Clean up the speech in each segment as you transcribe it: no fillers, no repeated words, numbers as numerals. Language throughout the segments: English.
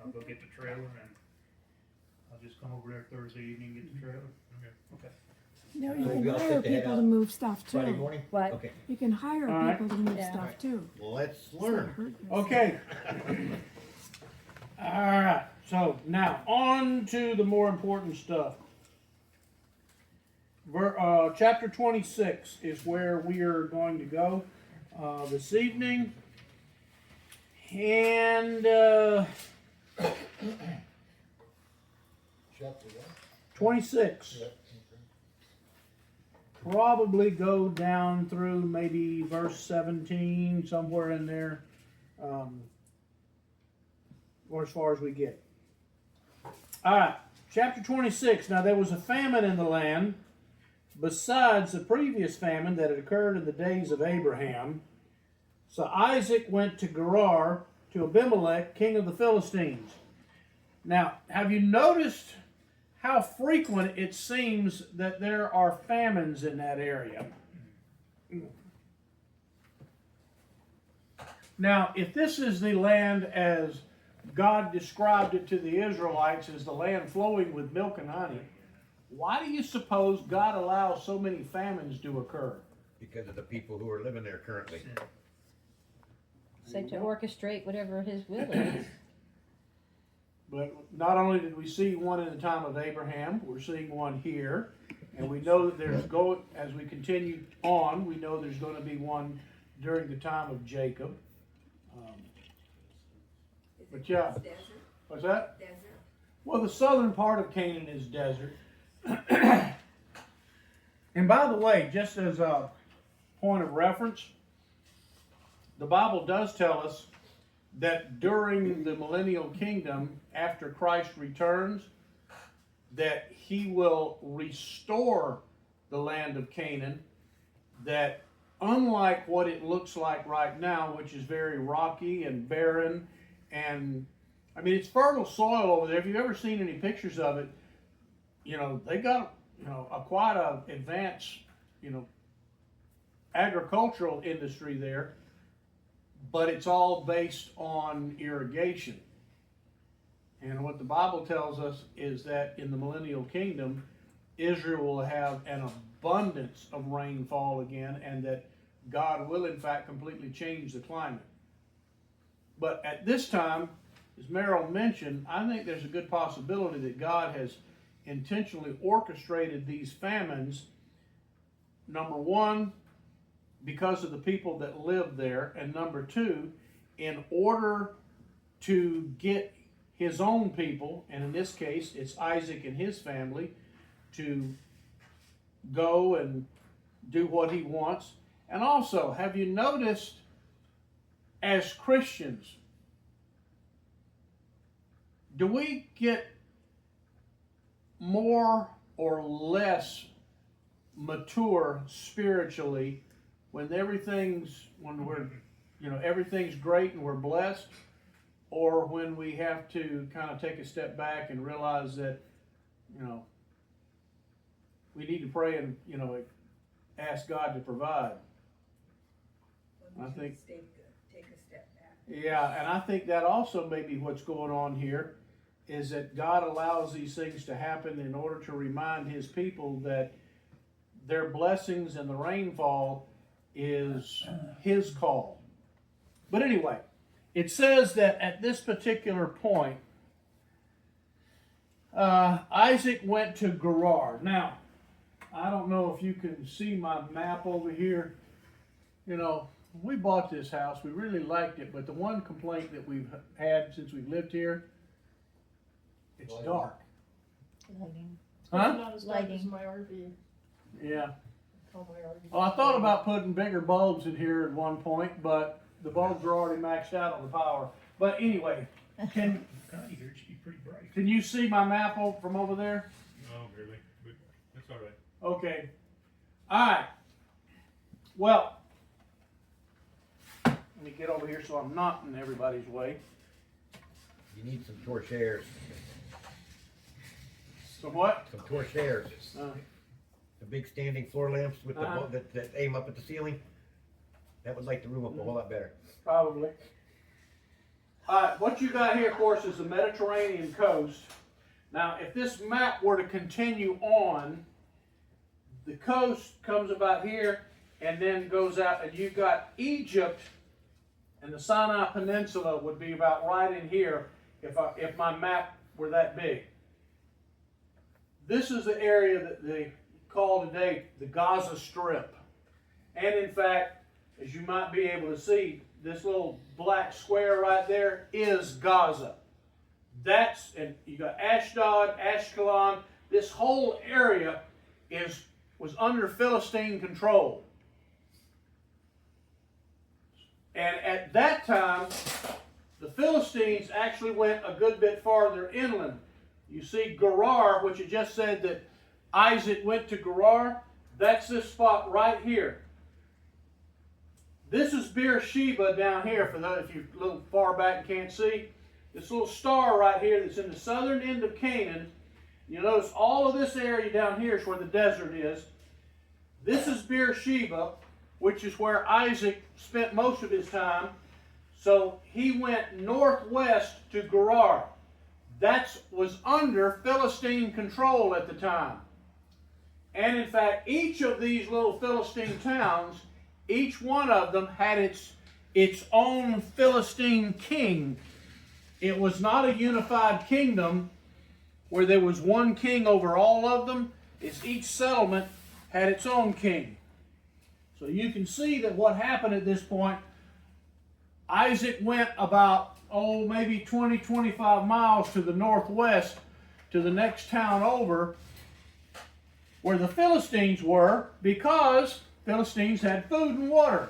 I'll go get the trailer and I'll just come over there Thursday evening and get the trailer. Okay. No, you So can we all hire set to head people out to move stuff Friday too. morning? What? Okay, You can hire All right. people to move Yeah. stuff too. let's It's not learn. hurting us. Okay. Alright, so now on to the more important stuff. Chapter 26 is where we are going to go this evening. And Chapter what? 26. Yeah, okay. Probably go down through maybe verse 17, somewhere in there, or as far as we get. Alright, chapter 26. Now there was a famine in the land, besides the previous famine that had occurred in the days of Abraham. So Isaac went to Gerar, to Abimelech, king of the Philistines. Now, have you noticed how frequent it seems that there are famines in that area? Now, if this is the land as God described it to the Israelites as the land flowing with milk and honey, why do you suppose God allows so many famines to occur? Because of the people who are living there currently. So to orchestrate whatever his will is. But not only did we see one in the time of Abraham, we're seeing one here. And we know that as we continue on, we know there's going to be one during the time of Jacob. But yeah, Desert, what's that? desert. Well, the southern part of Canaan is desert. And by the way, just as a point of reference, the Bible does tell us that during the millennial kingdom, after Christ returns, that he will restore the land of Canaan, that unlike what it looks like right now, which is very rocky and barren, and I mean, it's fertile soil over there. If you've ever seen any pictures of it, you know, they got, you know, quite a advanced, you know, agricultural industry there, but it's all based on irrigation. And what the Bible tells us is that in the millennial kingdom, Israel will have an abundance of rainfall again, and that God will in fact completely change the climate. But at this time, as Merrill mentioned, I think there's a good possibility that God has intentionally orchestrated these famines, number one, because of the people that live there, and number two, in order to get his own people, and in this case it's Isaac and his family, to go and do what he wants. And also, have you noticed as Christians, do we get more or less mature spiritually when everything's great and we're blessed, or when we have to kind of take a step back and realize that, you know, we need to pray and, you know, ask God to provide? Well, I we think- should take a step back. Yeah, and I think that also may be what's going on here, is that God allows these things to happen in order to remind his people that their blessings and the rainfall is his call. But anyway, it says that at this particular point, Isaac went to Gerar. Now, I don't know if you can see my map over here. You know, we bought this house, we really liked it, but the one complaint that we've had since we've lived here, it's Lighting. dark. Lighting. Huh? Not as dark as Lighting. my RV. Yeah. Oh, my RV. Well, I thought about putting bigger bulbs in here at one point, but the bulbs are already maxed out on the power. But anyway, can God, here it should be pretty bright. you see my map from over there? No, really, but that's all right. Okay. All right. Well, let me get over here so I'm not in everybody's way. You need some torch hairs. So what? Some torch hairs. The big standing floor lamps with the Uh-huh. that aim up at the ceiling. That would light the room up a whole lot better. Probably. What you got here, of course, is the Mediterranean coast. Now, if this map were to continue on, the coast comes about here and then goes out, and you've got Egypt, and the Sinai Peninsula would be about right in here if my map were that big. This is the area that they call today the Gaza Strip. And in fact, as you might be able to see, this little black square right there is Gaza. And you got Ashdod, Ashkelon. This whole area was under Philistine control. And at that time, the Philistines actually went a good bit farther inland. You see Gerar, which it just said that Isaac went to Gerar. That's this spot right here. This is Beersheba down here, for those if you're a little far back and can't see. This little star right here that's in the southern end of Canaan. You'll notice all of this area down here is where the desert is. This is Beersheba, which is where Isaac spent most of his time. So he went northwest to Gerar. That was under Philistine control at the time. And in fact, each of these little Philistine towns, each one of them had its own Philistine king. It was not a unified kingdom where there was one king over all of them. It's each settlement had its own king. So you can see that what happened at this point, Isaac went about, maybe 20, 25 miles to the northwest to the next town over where the Philistines were, because Philistines had food and water.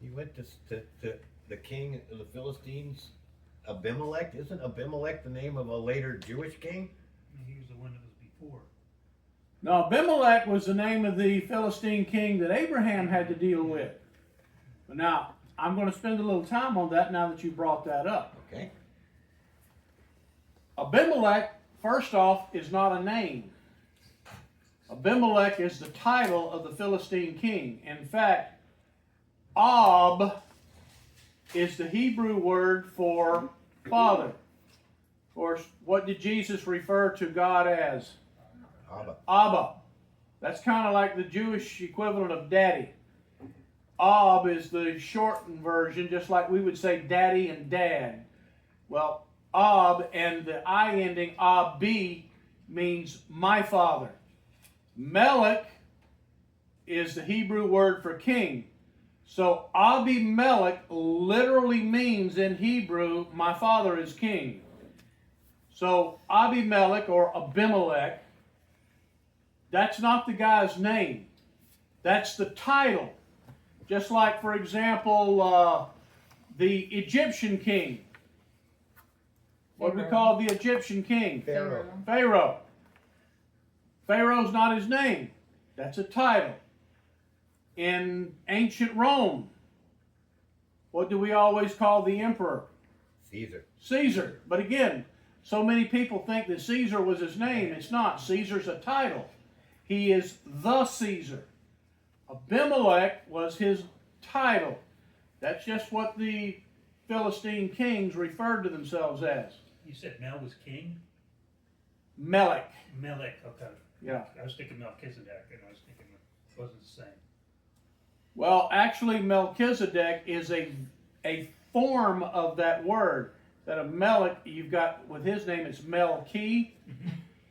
He went to the king of the Philistines, Abimelech. Isn't Abimelech the name of a later Jewish king? He was the one that was before. Now, Abimelech was the name of the Philistine king that Abraham had to deal with. But now, I'm going to spend a little time on that now that you brought that up. Okay. Abimelech, first off, is not a name. Abimelech is the title of the Philistine king. In fact, Ab is the Hebrew word for father. Of course, what did Jesus refer to God as? Abba. Abba. That's kind of like the Jewish equivalent of daddy. Ab is the shortened version, just like we would say daddy and dad. Well, Ab and the I ending, Abi, means my father. Melech is the Hebrew word for king. So Abimelech literally means in Hebrew, my father is king. So Abimelech or Abimelech, that's not the guy's name. That's the title. Just like, for example, the Egyptian king. What do we call the Egyptian king? Pharaoh. Pharaoh. Pharaoh's not his name. That's a title. In ancient Rome, what do we always call the emperor? Caesar. Caesar. But again, so many people think that Caesar was his name. It's not. Caesar's a title. He is the Caesar. Abimelech was his title. That's just what the Philistine kings referred to themselves as. You said Mel was king? Melech. Melech, okay. Yeah. I was thinking Melchizedek, and I was thinking it wasn't the same. Well, actually, Melchizedek is a form of that word. That of Melech, you've got, with his name, it's Melchi,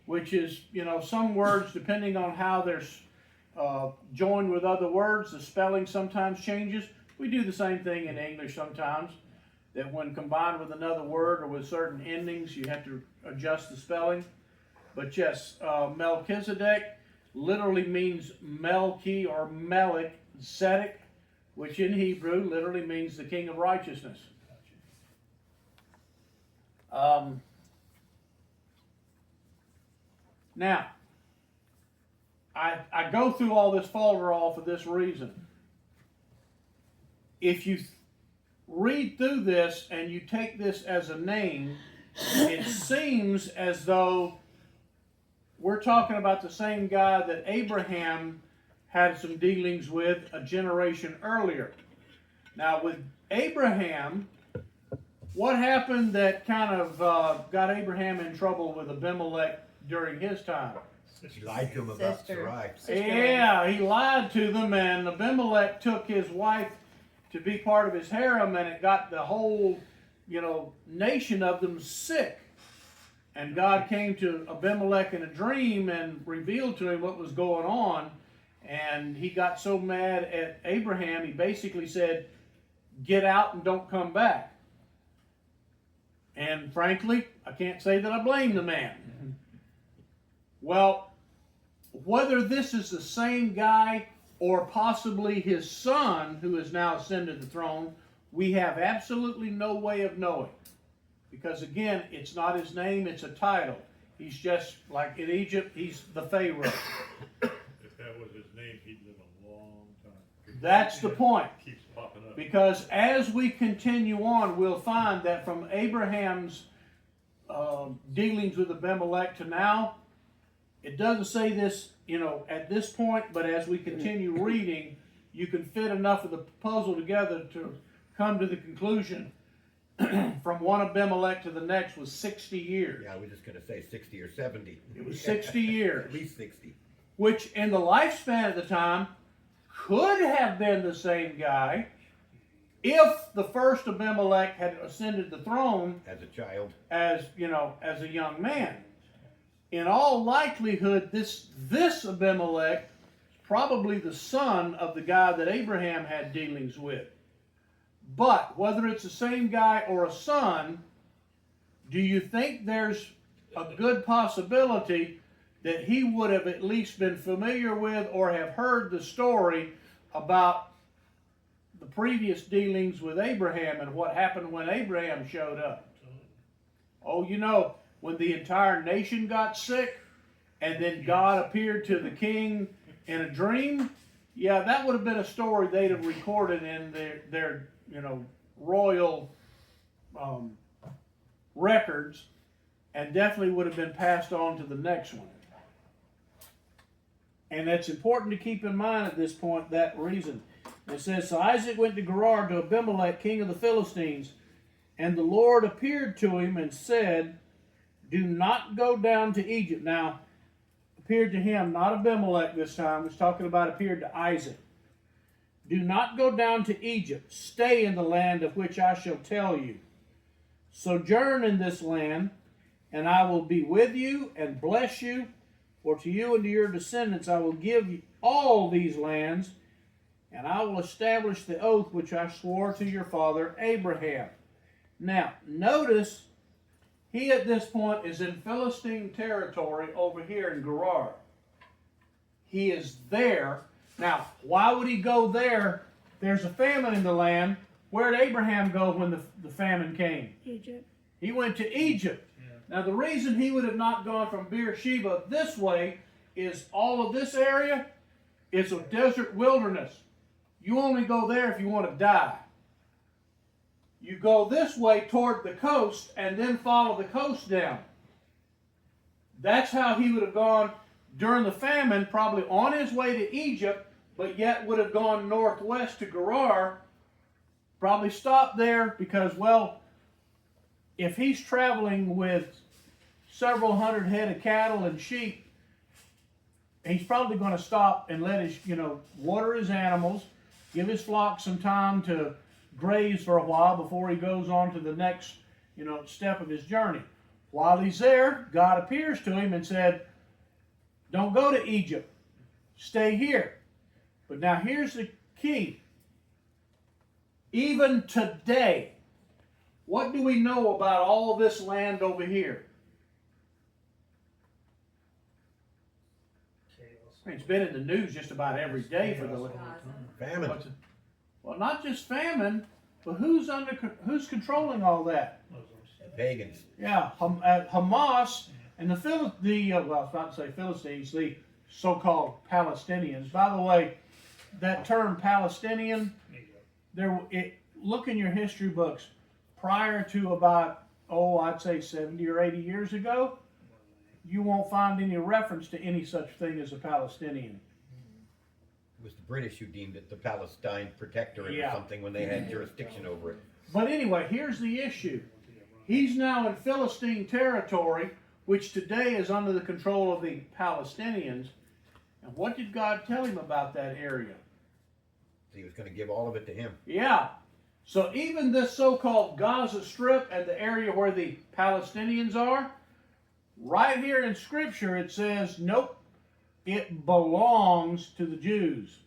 which is, some words, depending on how they're joined with other words, the spelling sometimes changes. We do the same thing in English sometimes, that when combined with another word or with certain endings, you have to adjust the spelling. But yes, Melchizedek literally means Melchi or Melech Zedek, which in Hebrew literally means the king of righteousness. Now, I go through all this folderol for this reason. If you read through this and you take this as a name, it seems as though we're talking about the same guy that Abraham had some dealings with a generation earlier. Now, with Abraham, what happened that kind of got Abraham in trouble with Abimelech during his time? He lied to him about Sister. Sarai. Yeah, he lied to them, and Abimelech took his wife to be part of his harem, and it got the whole, nation of them sick. And God came to Abimelech in a dream and revealed to him what was going on. And he got so mad at Abraham, he basically said, "Get out and don't come back." And frankly, I can't say that I blame the man. Well, whether this is the same guy or possibly his son who has now ascended the throne, we have absolutely no way of knowing. Because again, it's not his name, it's a title. He's just, like in Egypt, he's the Pharaoh. If that was his name, he'd live a long time. That's the point. Keeps popping up. Because as we continue on, we'll find that from Abraham's dealings with Abimelech to now, it doesn't say this, at this point, but as we continue reading, you can fit enough of the puzzle together to come to the conclusion from one Abimelech to the next was 60 years. Yeah, we're just going to say 60 or 70. It was 60 years. At least 60. Which in the lifespan at the time could have been the same guy if the first Abimelech had ascended the throne As a child. as a young man. In all likelihood, this Abimelech is probably the son of the guy that Abraham had dealings with. But whether it's the same guy or a son, do you think there's a good possibility that he would have at least been familiar with or have heard the story about the previous dealings with Abraham and what happened when Abraham showed up? Oh, when the entire nation got sick and then God appeared to the king in a dream, yeah, that would have been a story they'd have recorded in their royal records, and definitely would have been passed on to the next one. And that's important to keep in mind at this point, that reason. It says, "So Isaac went to Gerar to Abimelech, king of the Philistines, and the Lord appeared to him and said, 'Do not go down to Egypt.'" Now, appeared to him, not Abimelech this time. It's talking about appeared to Isaac. "Do not go down to Egypt. Stay in the land of which I shall tell you. Sojourn in this land, and I will be with you and bless you. For to you and to your descendants I will give you all these lands, and I will establish the oath which I swore to your father Abraham." Now, notice, he at this point is in Philistine territory over here in Gerar. He is there. Now, why would he go there? There's a famine in the land. Where did Abraham go when the famine came? Egypt. He went to Egypt. Now, the reason he would have not gone from Beersheba this way is all of this area is a desert wilderness. You only go there if you want to die. You go this way toward the coast and then follow the coast down. That's how he would have gone during the famine, probably on his way to Egypt, but yet would have gone northwest to Gerar, probably stopped there because, well, if he's traveling with several hundred head of cattle and sheep, he's probably going to stop and let his, water his animals, give his flock some time to graze for a while before he goes on to the next, step of his journey. While he's there, God appears to him and said, "Don't go to Egypt. Stay here." But now here's the key. Even today, what do we know about all this land over here? It's been in the news just about every day for the Famine. well, not just famine, but who's controlling all that? Pagans. Yeah, Hamas and well, I was about to say Philistines, the so-called Palestinians. By the way, that term Palestinian, look in your history books. Prior to about, I'd say 70 or 80 years ago, you won't find any reference to any such thing as a Palestinian. It was the British who deemed it the Palestine Protectorate Yeah. or something when they had jurisdiction over it. But anyway, here's the issue. He's now in Philistine territory, which today is under the control of the Palestinians. And what did God tell him about that area? He was going to give all of it to him. Yeah. So even this so-called Gaza Strip and the area where the Palestinians are, right here in Scripture it says, nope, it belongs to the Jews.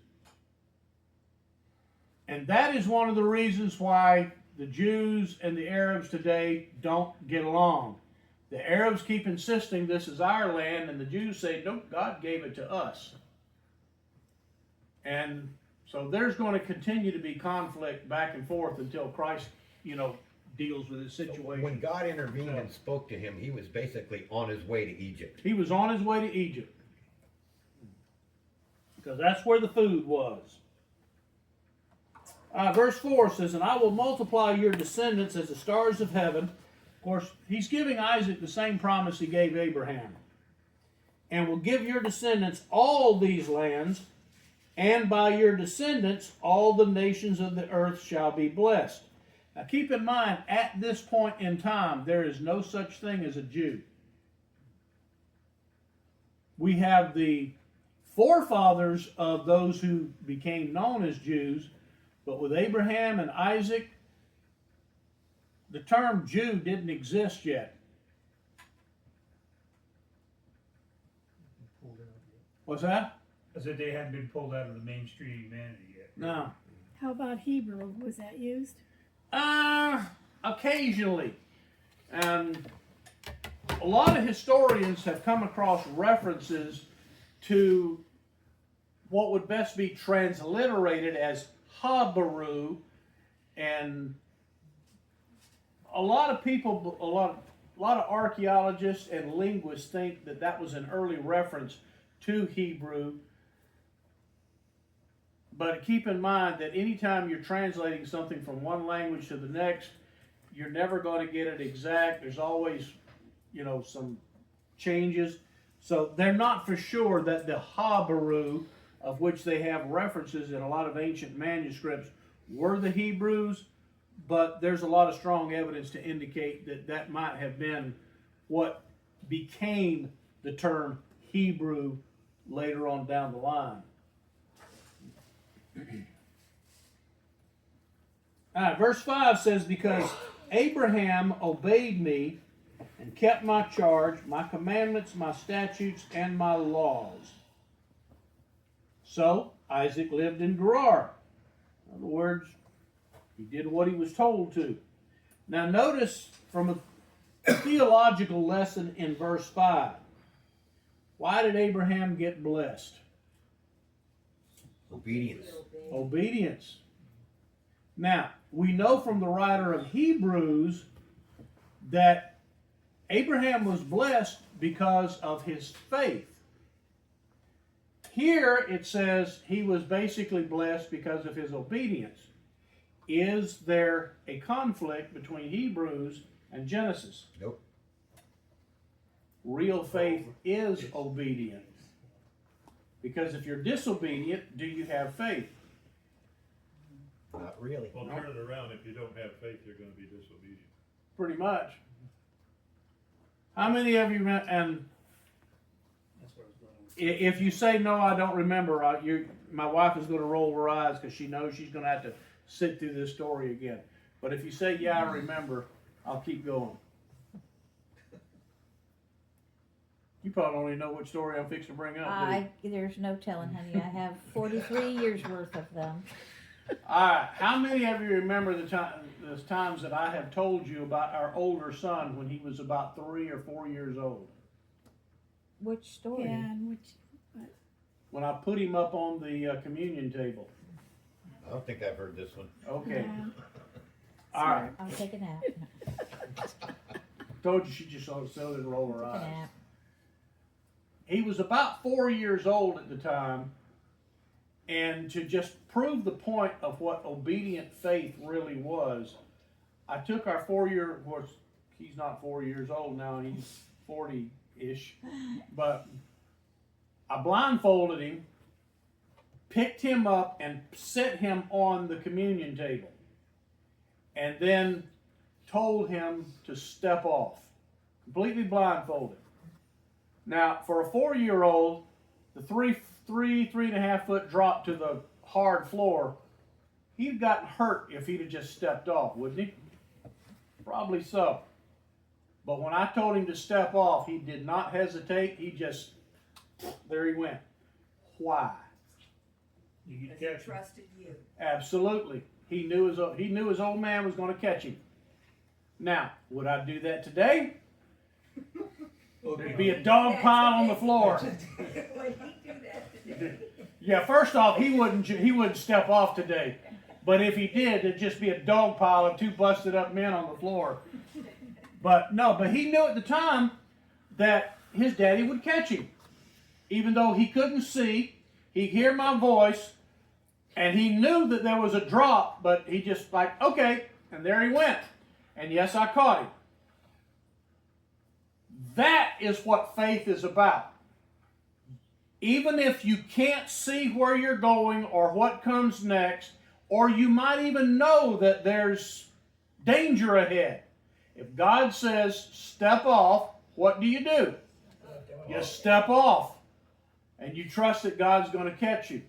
And that is one of the reasons why the Jews and the Arabs today don't get along. The Arabs keep insisting this is our land, and the Jews say, nope, God gave it to us. And so there's going to continue to be conflict back and forth until Christ, deals with his situation. When God intervened and spoke to him, he was basically on his way to Egypt. He was on his way to Egypt. Because that's where the food was. Verse 4 says, and I will multiply your descendants as the stars of heaven. Of course, he's giving Isaac the same promise he gave Abraham. And will give your descendants all these lands, and by your descendants all the nations of the earth shall be blessed. Now keep in mind, at this point in time, there is no such thing as a Jew. We have the forefathers of those who became known as Jews, but with Abraham and Isaac, the term Jew didn't exist yet. What's that? I said they hadn't been pulled out of the mainstream humanity yet. No. How about Hebrew? Was that used? Occasionally. And a lot of historians have come across references to what would best be transliterated as Habaru, and a lot of people, a lot of archaeologists and linguists think that that was an early reference to Hebrew. But keep in mind that anytime you're translating something from one language to the next, you're never going to get it exact. There's always, some changes. So they're not for sure that the Habaru, of which they have references in a lot of ancient manuscripts, were the Hebrews, but there's a lot of strong evidence to indicate that that might have been what became the term Hebrew later on down the line. All right, verse 5 says, because Abraham obeyed me and kept my charge, my commandments, my statutes, and my laws. So Isaac lived in Gerar. In other words, he did what he was told to. Now notice from a theological lesson in verse 5. Why did Abraham get blessed? Obedience. Obedience. Now, we know from the writer of Hebrews that Abraham was blessed because of his faith. Here it says he was basically blessed because of his obedience. Is there a conflict between Hebrews and Genesis? Nope. Real faith is obedience. Because if you're disobedient, do you have faith? Not really. Well, turn it around. If you don't have faith, you're going to be disobedient. Pretty much. How many of you, and That's where I was going with. if you say no, I don't remember, my wife is going to roll her eyes because she knows she's going to have to sit through this story again. But if you say, yeah, I remember, I'll keep going. You probably don't even know which story I'm fixing to bring up. do you? There's no telling, honey. I have 43 years worth of them. All right. How many of you remember the times that I have told you about our older son when he was about 3 or 4 years old? Which story? Yeah, and When I put him up on the communion table. I don't think I've heard this one. Okay. yeah. All right. I'll take a nap. Told you she just sort of didn't roll her Take a eyes. nap. He was about 4 years old at the time, and to just prove the point of what obedient faith really was, I took our 4-year, of course, he's not 4 years old now, he's 40-ish, but I blindfolded him, picked him up, and set him on the communion table. and then told him to step off, completely blindfolded. Now, for a 4-year-old, the three and a half foot drop to the hard floor, he'd gotten hurt if he'd have just stepped off, wouldn't he? Probably so. But when I told him to step off, he did not hesitate. He just, there he went. Why? You Because could he catch him. trusted you. Absolutely. He knew his old man was going to catch him. Now, would I do that today? There'd be a dog pile on the floor. Would he do that today? Yeah, first off, he wouldn't step off today. But if he did, there'd just be a dog pile of 2 busted up men on the floor. But he knew at the time that his daddy would catch him. Even though he couldn't see, he'd hear my voice, and he knew that there was a drop, but he just like, okay, and there he went. And yes, I caught him. That is what faith is about. Even if you can't see where you're going or what comes next, or you might even know that there's danger ahead. If God says, step off, what do? You step off. And you trust that God's going to catch you.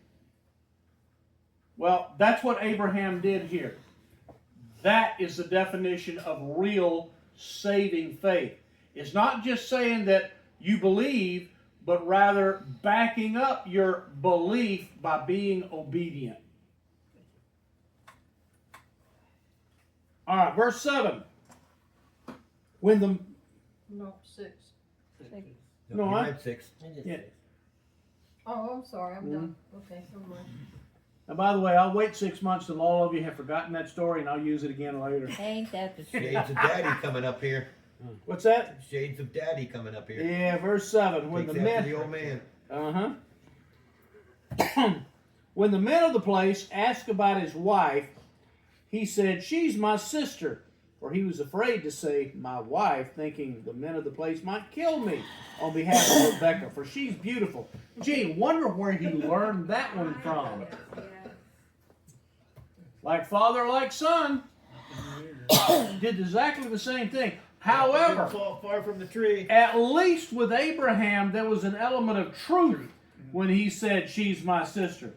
Well, that's what Abraham did here. That is the definition of real saving faith. It's not just saying that you believe, but rather backing up your belief by being obedient. All right, verse 7. When the... No, 6. No, you I- read 6. Yeah. Oh, I'm sorry, I'm done. Okay, never mind. Now, by the way, I'll wait 6 months till all of you have forgotten that story, and I'll use it again later. Ain't that the truth? Shades of Daddy coming up here. What's that? Shades of Daddy coming up here. Yeah, verse 7. When Takes the after men... the old man. When the men of the place asked about his wife, he said, she's my sister. For he was afraid to say, my wife, thinking the men of the place might kill me on behalf of Rebecca, for she's beautiful. Gee, wonder where he learned that one from. Yeah. Like father, like son. Did exactly the same thing. However, Didn't fall far from the tree. at least with Abraham, there was an element of truth when he said, she's my sister.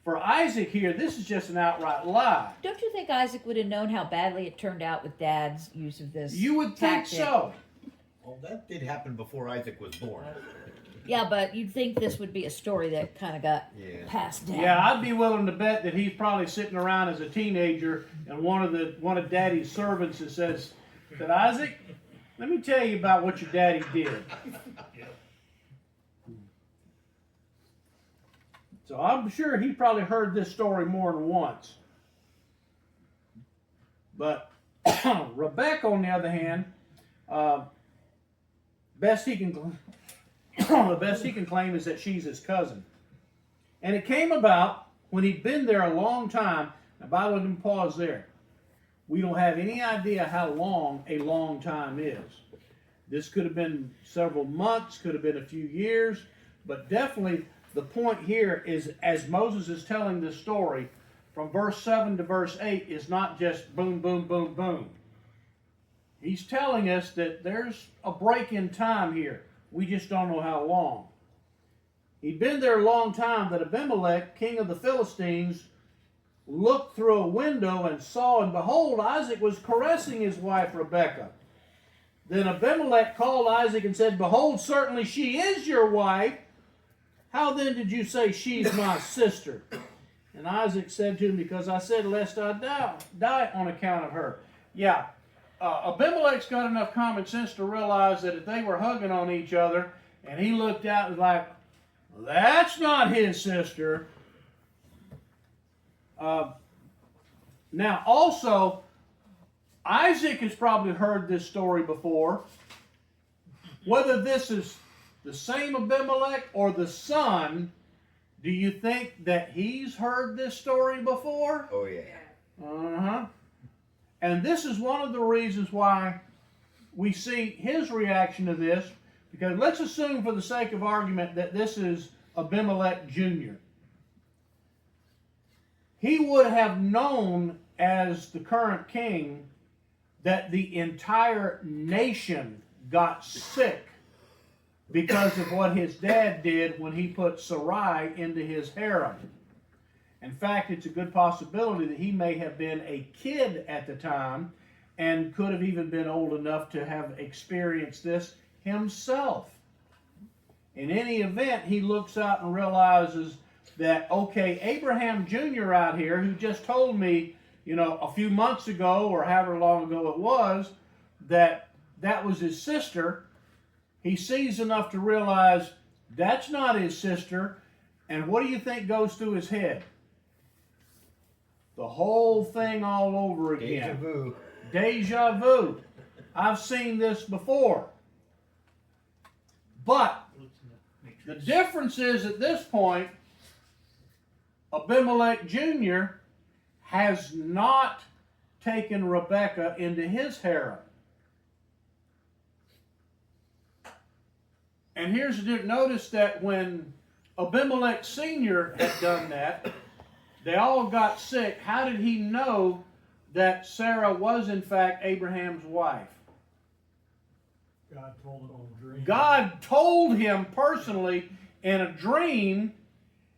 For Isaac here, this is just an outright lie. Don't you think Isaac would have known how badly it turned out with Dad's use of this? You would think tactic? so. Well, that did happen before Isaac was born. Yeah, but you'd think this would be a story that kind of got Yeah. passed down. Yeah, I'd be willing to bet that he's probably sitting around as a teenager, and one of Daddy's servants that says, Isaac, let me tell you about what your daddy did. So I'm sure he probably heard this story more than once. But Rebecca, on the other hand, the best he can claim is that she's his cousin. And it came about when he'd been there a long time. Now, by the way, let me pause there. We don't have any idea how long a long time is. This could have been several months, could have been a few years, but definitely the point here is, as Moses is telling this story, from verse 7 to verse 8 is not just boom, boom, boom, boom. He's telling us that there's a break in time here. We just don't know how long. He'd been there a long time that Abimelech, king of the Philistines, looked through a window and saw, and behold, Isaac was caressing his wife Rebekah. Then Abimelech called Isaac and said, behold, certainly she is your wife. How then did you say she's my sister? And Isaac said to him, because I said, lest I die on account of her. Yeah, Abimelech's got enough common sense to realize that if they were hugging on each other, and he looked out and was like, that's not his sister. Now, also, Isaac has probably heard this story before. Whether this is the same Abimelech or the son, do you think that he's heard this story before? Oh, yeah. Uh-huh. And this is one of the reasons why we see his reaction to this, because let's assume for the sake of argument that this is Abimelech Jr. He would have known as the current king that the entire nation got sick because of what his dad did when he put Sarai into his harem. In fact, it's a good possibility that he may have been a kid at the time and could have even been old enough to have experienced this himself. In any event, he looks out and realizes that, okay, Abraham Jr. out here, who just told me, a few months ago or however long ago it was, that was his sister, he sees enough to realize that's not his sister. And what do you think goes through his head? The whole thing all over again. Deja vu. Deja vu. I've seen this before. But the difference is at this point, Abimelech Jr. has not taken Rebekah into his harem. And here's the difference. Notice that when Abimelech Sr. had done that, they all got sick. How did he know that Sarah was in fact Abraham's wife? God told him in a dream. God told him personally in a dream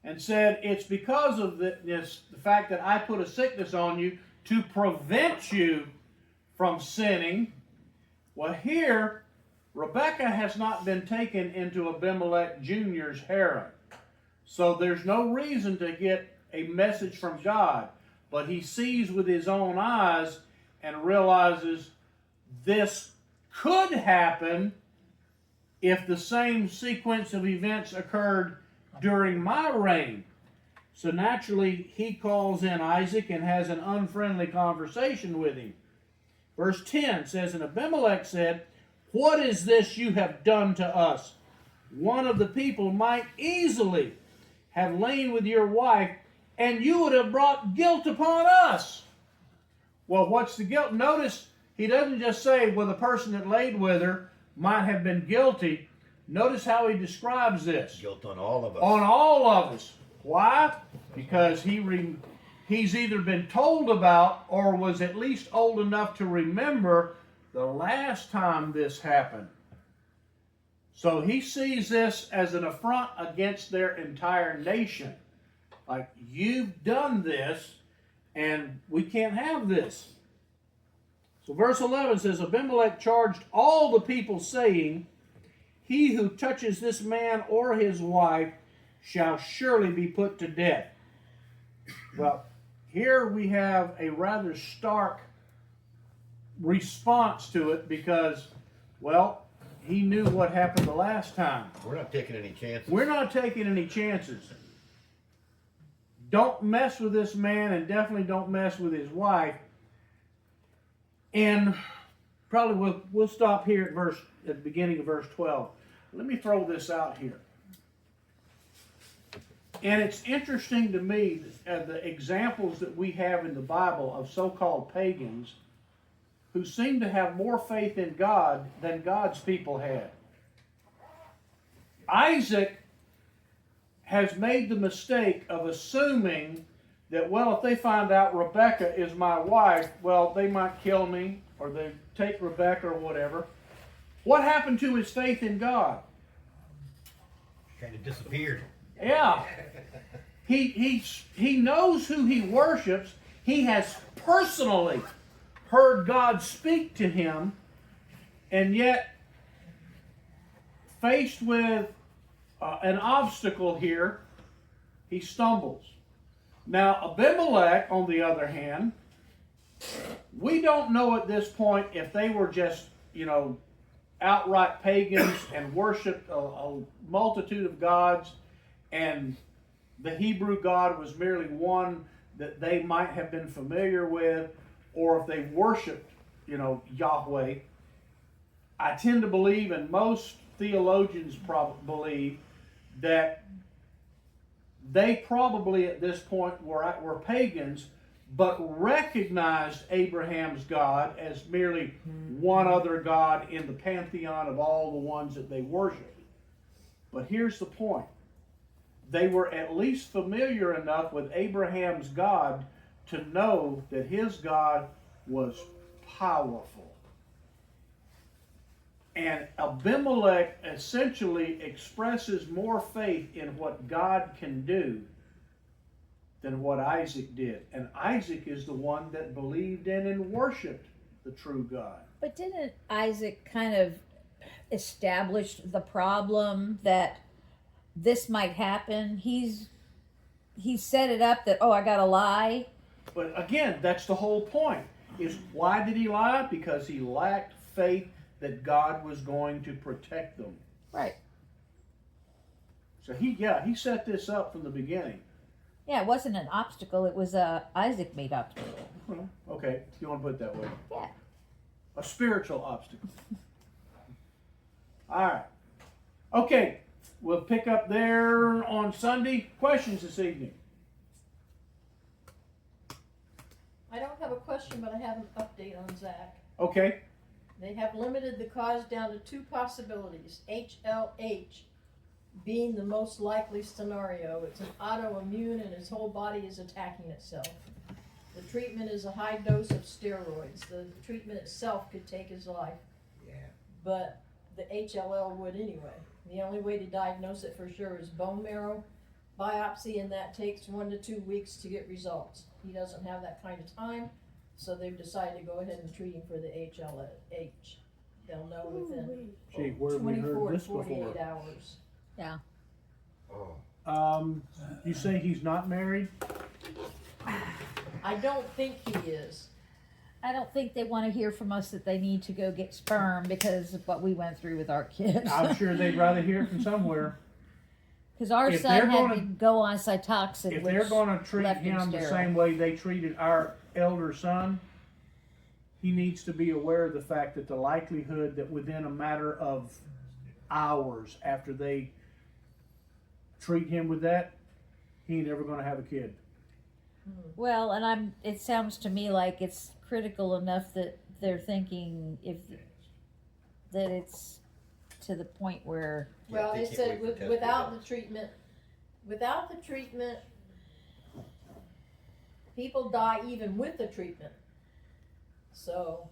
and said, it's because of the fact that I put a sickness on you to prevent you from sinning. Well, here, Rebekah has not been taken into Abimelech Jr.'s harem. So there's no reason to get a message from God. But he sees with his own eyes and realizes this could happen if the same sequence of events occurred during my reign. So naturally, he calls in Isaac and has an unfriendly conversation with him. Verse 10 says, and Abimelech said, what is this you have done to us? One of the people might easily have lain with your wife, and you would have brought guilt upon us. Well, what's the guilt? Notice he doesn't just say, well, the person that laid with her might have been guilty. Notice how he describes this. Guilt on all of us. On all of us. Why? Because he's either been told about or was at least old enough to remember the last time this happened. So he sees this as an affront against their entire nation. Like, you've done this, and we can't have this. So verse 11 says, Abimelech charged all the people, saying, he who touches this man or his wife shall surely be put to death. Well, here we have a rather stark response to it because, well, he knew what happened the last time. We're not taking any chances. We're not taking any chances. Don't mess with this man, and definitely don't mess with his wife. And probably we'll stop here at the beginning of verse 12. Let me throw this out here. And it's interesting to me the examples that we have in the Bible of so-called pagans who seem to have more faith in God than God's people had. Isaac has made the mistake of assuming that, well, if they find out Rebekah is my wife, well, they might kill me or they take Rebekah or whatever. What happened to his faith in God? Kind of disappeared. Yeah. He knows who he worships. He has personally heard God speak to him, and yet, faced with an obstacle here, he stumbles. Now, Abimelech, on the other hand, we don't know at this point if they were just, outright pagans and worshiped a multitude of gods, and the Hebrew God was merely one that they might have been familiar with, or if they worshiped, Yahweh. I tend to believe, and most theologians believe, that they probably at this point were pagans, but recognized Abraham's God as merely one other God in the pantheon of all the ones that they worshiped. But here's the point. They were at least familiar enough with Abraham's God to know that his God was powerful. And Abimelech essentially expresses more faith in what God can do than what Isaac did. And Isaac is the one that believed in and worshiped the true God. But didn't Isaac kind of establish the problem that this might happen? He set it up that, oh, I gotta lie. But again, that's the whole point. Is why did he lie? Because he lacked faith that God was going to protect them. Right. So he set this up from the beginning. Yeah, it wasn't an obstacle. It was a Isaac made obstacle. Well, okay, if you want to put it that way. Yeah. A spiritual obstacle. All right. Okay, we'll pick up there on Sunday. Questions this evening? I don't have a question, but I have an update on Zach. Okay. They have limited the cause down to two possibilities. HLH being the most likely scenario. It's an autoimmune and his whole body is attacking itself. The treatment is a high dose of steroids. The treatment itself could take his life. Yeah. But the HLL would anyway. The only way to diagnose it for sure is bone marrow biopsy, and that takes 1 to 2 weeks to get results. He doesn't have that kind of time, so they've decided to go ahead and treat him for the HLH. They'll know within Gee, where have we 24 heard to this 48 before? hours. Yeah. Oh. You say he's not married? I don't think he is. I don't think they want to hear from us that they need to go get sperm because of what we went through with our kids. I'm sure they'd rather hear it from somewhere. Because our If son they're had gonna- to go on Cytoxin, If which they're going to treat left him him the sterile. same way they treated our elder son, he needs to be aware of the fact that the likelihood that within a matter of hours after they treat him with that, he ain't ever going to have a kid. Well, and it sounds to me like it's critical enough that they're thinking that it's to the point where Well, they they can't said wait for test without results. the treatment, people die even with the treatment. So,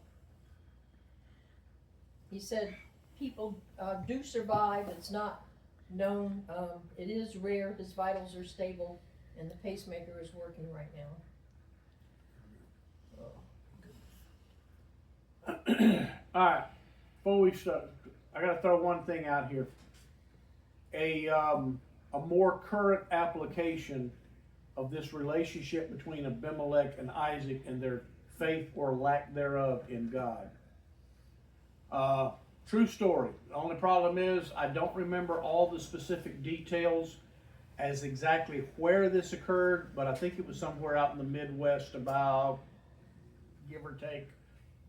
he said people do survive. It's not known. It is rare. His vitals are stable, and the pacemaker is working right now. All right, before we start, I got to throw one thing out here. A more current application of this relationship between Abimelech and Isaac and their faith or lack thereof in God. True story. The only problem is I don't remember all the specific details as exactly where this occurred, but I think it was somewhere out in the Midwest about, give or take,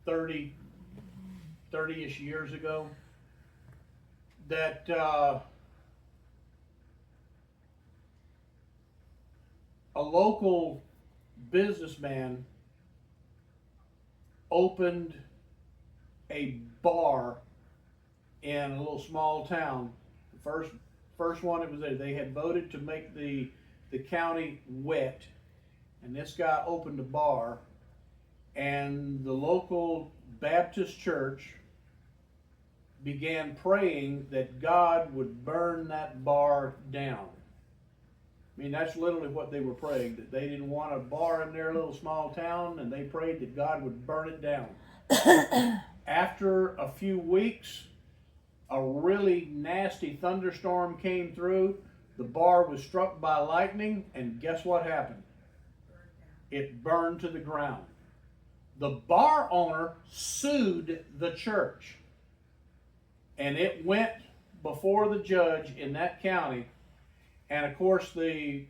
30-ish years ago, that a local businessman opened a bar in a little small town. The first one it was there. They had voted to make the county wet, and this guy opened a bar, and the local Baptist church began praying that God would burn that bar down. I mean, that's literally what they were praying, that they didn't want a bar in their little small town, and they prayed that God would burn it down. After a few weeks, a really nasty thunderstorm came through. The bar was struck by lightning, and guess what happened? It burned to the ground. The bar owner sued the church, and it went before the judge in that county. And of course, the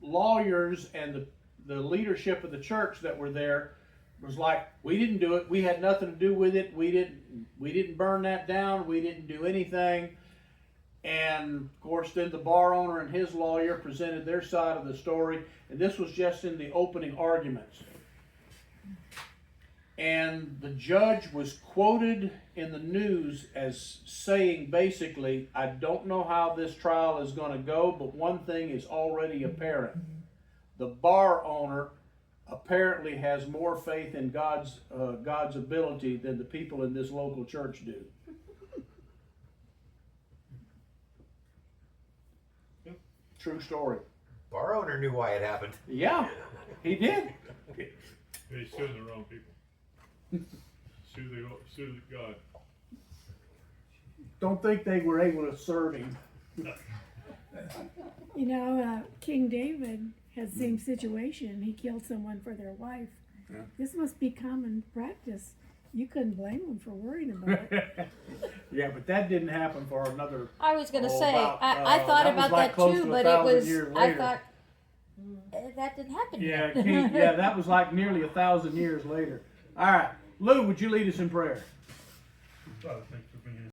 lawyers and the leadership of the church that were there was like, we didn't do it. We had nothing to do with it. We didn't burn that down. We didn't do anything. And of course, then the bar owner and his lawyer presented their side of the story. And this was just in the opening arguments. And the judge was quoted in the news as saying basically, I don't know how this trial is going to go, but one thing is already apparent. The bar owner apparently has more faith in God's ability than the people in this local church do. True story. Bar owner knew why it happened. Yeah, he did. They sued the wrong people. Sue the God. Don't think they were able to serve him. You know, King David had the same situation. He killed someone for their wife. Yeah. This must be common practice. You couldn't blame him for worrying about it. Yeah, but that didn't happen for another. I was gonna Oh, say, about, I thought that was about like that close too, to but 1,000 it was, years I later. thought, that didn't happen Yeah, yet. yeah, that was like nearly 1,000 years later. All right, Lou, would you lead us in prayer? Father, thank